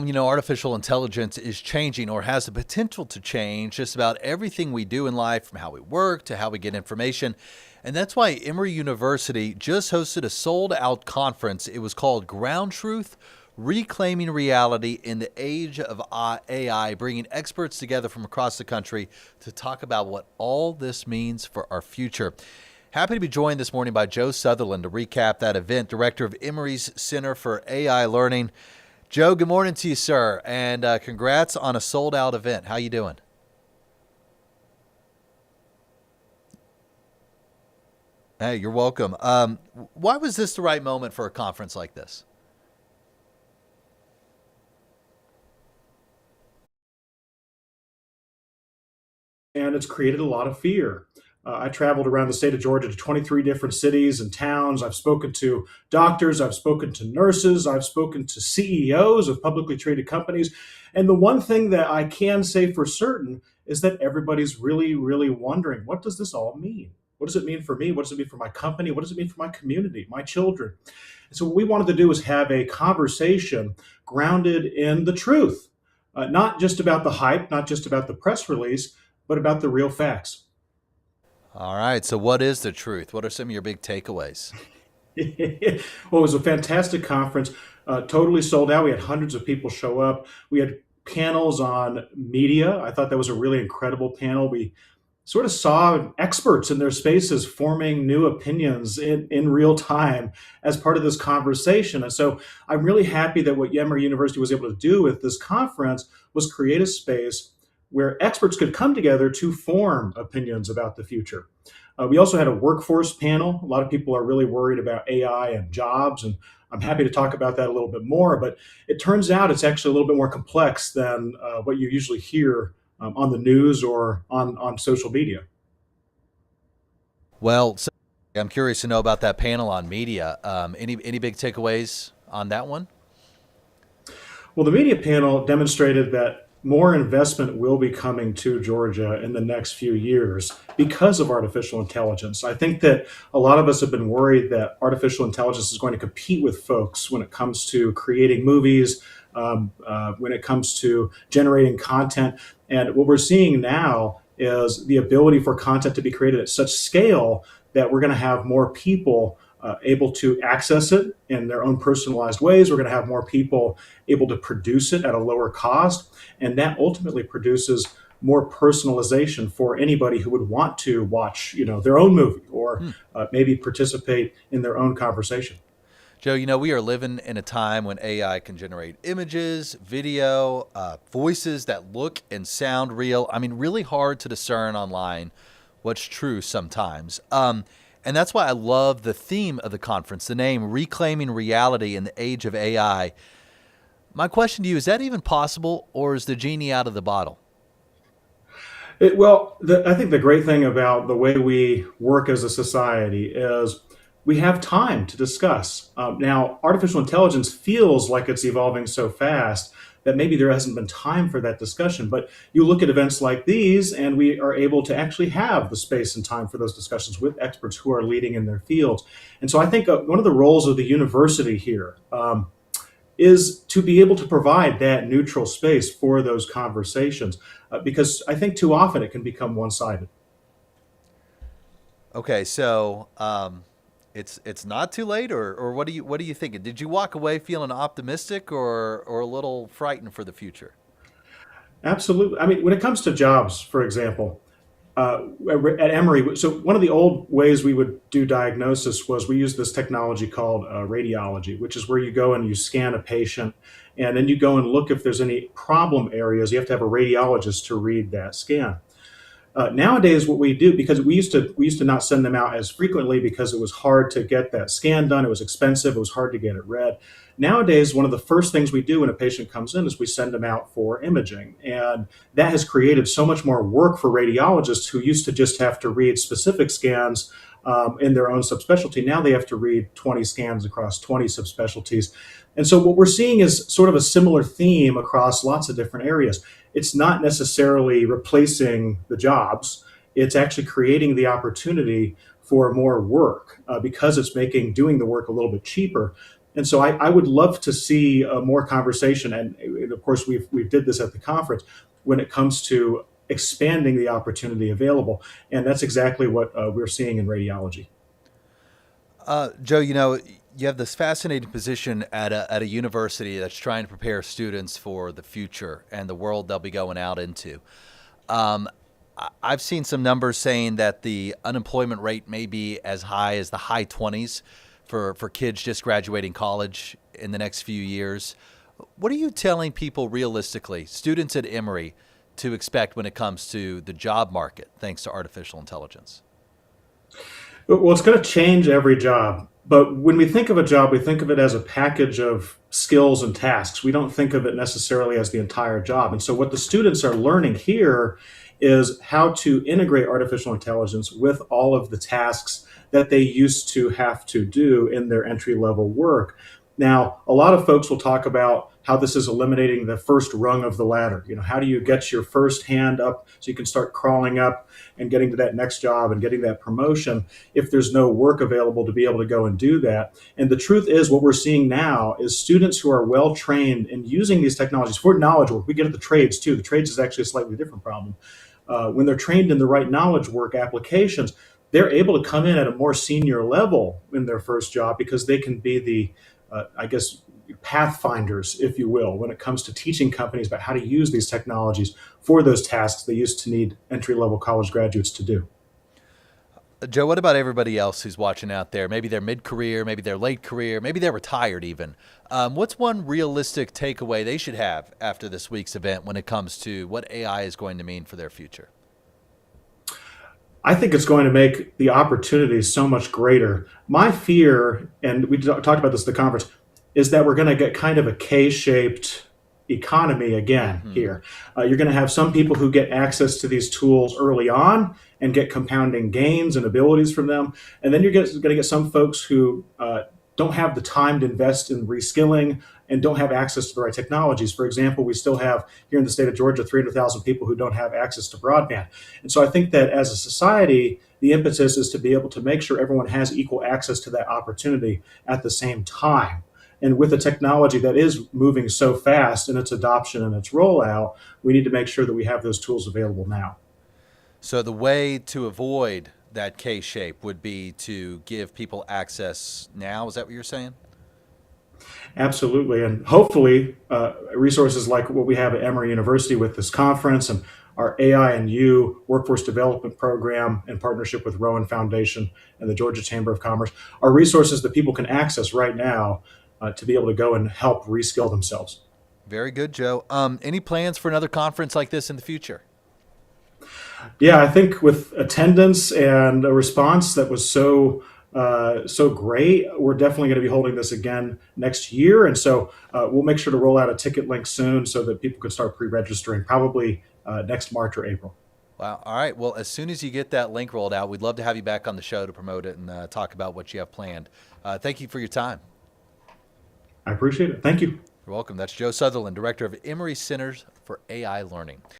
Artificial intelligence is changing or has the potential to change just about everything we do in life, from how we work to how we get information. And that's why Emory University just hosted a sold out conference. It was called Ground Truth: Reclaiming Reality in the Age of AI, bringing experts together from across the country to talk about what all this means for our future. Happy to be joined this morning by Joe Sutherland to recap that event, director of Emory's Center for AI Learning. Joe, good morning to you, sir, and congrats on a sold-out event. How you doing? Hey, you're welcome. Why was this the right moment for a conference like this? And it's created a lot of fear. I traveled around the state of Georgia to 23 different cities and towns. I've spoken to doctors, I've spoken to nurses, I've spoken to CEOs of publicly traded companies. And the one thing that I can say for certain is that everybody's really, really wondering, what does this all mean? What does it mean for me? What does it mean for my company? What does it mean for my community, my children? And so, what we wanted to do is have a conversation grounded in the truth, not just about the hype, not just about the press release, but about the real facts. All right, so what is the truth? What are some of your big takeaways? Well, it was a fantastic conference, totally sold out. We had hundreds of people show up. We had panels on media. I thought that was a really incredible panel. We sort of saw experts in their spaces forming new opinions in real time as part of this conversation. And so I'm really happy that what Emory University was able to do with this conference was create a space where experts could come together to form opinions about the future. We also had a workforce panel. A lot of people are really worried about AI and jobs, and I'm happy to talk about that a little bit more. But it turns out it's actually a little bit more complex than what you usually hear on the news or on social media. Well, so I'm curious to know about that panel on media. Any big takeaways on that one? Well, the media panel demonstrated that more investment will be coming to Georgia in the next few years because of artificial intelligence. I think that a lot of us have been worried that artificial intelligence is going to compete with folks when it comes to creating movies, when it comes to generating content. And what we're seeing now is the ability for content to be created at such scale that we're going to have more people able to access it in their own personalized ways. We're going to have more people able to produce it at a lower cost. And that ultimately produces more personalization for anybody who would want to watch, their own movie or Hmm. maybe participate in their own conversation. Joe, we are living in a time when AI can generate images, video, voices that look and sound real. I mean, really hard to discern online what's true sometimes. And that's why I love the theme of the conference, the name Reclaiming Reality in the Age of AI. My question to you, is that even possible, or is the genie out of the bottle? I think the great thing about the way we work as a society is we have time to discuss. Now, artificial intelligence feels like it's evolving so fast that maybe there hasn't been time for that discussion. But you look at events like these, and we are able to actually have the space and time for those discussions with experts who are leading in their fields. And so I think one of the roles of the university here is to be able to provide that neutral space for those conversations, because I think too often it can become one sided. Okay, so it's not too late, or what are you thinking? Did you walk away feeling optimistic or a little frightened for the future? Absolutely. I mean, when it comes to jobs, for example, at Emory, so one of the old ways we would do diagnosis was we use this technology called radiology, which is where you go and you scan a patient, and then you go and look if there's any problem areas. You have to have a radiologist to read that scan. Nowadays, what we do, because we used to not send them out as frequently because it was hard to get that scan done. It was expensive. It was hard to get it read. Nowadays, one of the first things we do when a patient comes in is we send them out for imaging, and that has created so much more work for radiologists who used to just have to read specific scans in their own subspecialty. Now they have to read 20 scans across 20 subspecialties. And so what we're seeing is sort of a similar theme across lots of different areas. It's not necessarily replacing the jobs, it's actually creating the opportunity for more work because it's making doing the work a little bit cheaper. And so I would love to see more conversation, and of course we did this at the conference when it comes to expanding the opportunity available, and that's exactly what we're seeing in radiology. Joe, you have this fascinating position at a university that's trying to prepare students for the future and the world they'll be going out into. Um, I've seen some numbers saying that the unemployment rate may be as high as the high 20s for kids just graduating college in the next few years. What are you telling people realistically, students at Emory, to expect when it comes to the job market thanks to artificial intelligence? Well, it's going to change every job. But when we think of a job, we think of it as a package of skills and tasks. We don't think of it necessarily as the entire job. And so, what the students are learning here is how to integrate artificial intelligence with all of the tasks that they used to have to do in their entry level work. Now, a lot of folks will talk about how this is eliminating the first rung of the ladder. How do you get your first hand up so you can start crawling up and getting to that next job and getting that promotion if there's no work available to be able to go and do that? And the truth is, what we're seeing now is students who are well trained in using these technologies for knowledge work. We get at the trades too. The trades is actually a slightly different problem. When they're trained in the right knowledge work applications, they're able to come in at a more senior level in their first job because they can be the, I guess, pathfinders, if you will, when it comes to teaching companies about how to use these technologies for those tasks they used to need entry level college graduates to do. Joe, what about everybody else who's watching out there? Maybe they're mid-career, maybe they're late career, maybe they're retired even. What's one realistic takeaway they should have after this week's event when it comes to what AI is going to mean for their future? I think it's going to make the opportunities so much greater. My fear, and we talked about this at the conference, is that we're going to get kind of a K-shaped economy again Hmm. here. You're going to have some people who get access to these tools early on and get compounding gains and abilities from them, and then you're going to get some folks who don't have the time to invest in reskilling and don't have access to the right technologies. For example, we still have here in the state of Georgia 300,000 people who don't have access to broadband. And so I think that as a society, the impetus is to be able to make sure everyone has equal access to that opportunity at the same time. And with a technology that is moving so fast in its adoption and its rollout, we need to make sure that we have those tools available now. So the way to avoid that K shape would be to give people access now. Is that what you're saying? Absolutely. And hopefully, resources like what we have at Emory University with this conference and our AI and U workforce development program in partnership with Rowan Foundation and the Georgia Chamber of Commerce are resources that people can access right now to be able to go and help reskill themselves. Very good, Joe. Any plans for another conference like this in the future? Yeah, I think with attendance and a response that was so great, we're definitely going to be holding this again next year, and so we'll make sure to roll out a ticket link soon so that people can start pre-registering, probably next March or April. Wow. All right. Well, as soon as you get that link rolled out, we'd love to have you back on the show to promote it and talk about what you have planned. Thank you for your time. I appreciate it. Thank you. You're welcome. That's Joe Sutherland, Director of Emory Centers for AI Learning.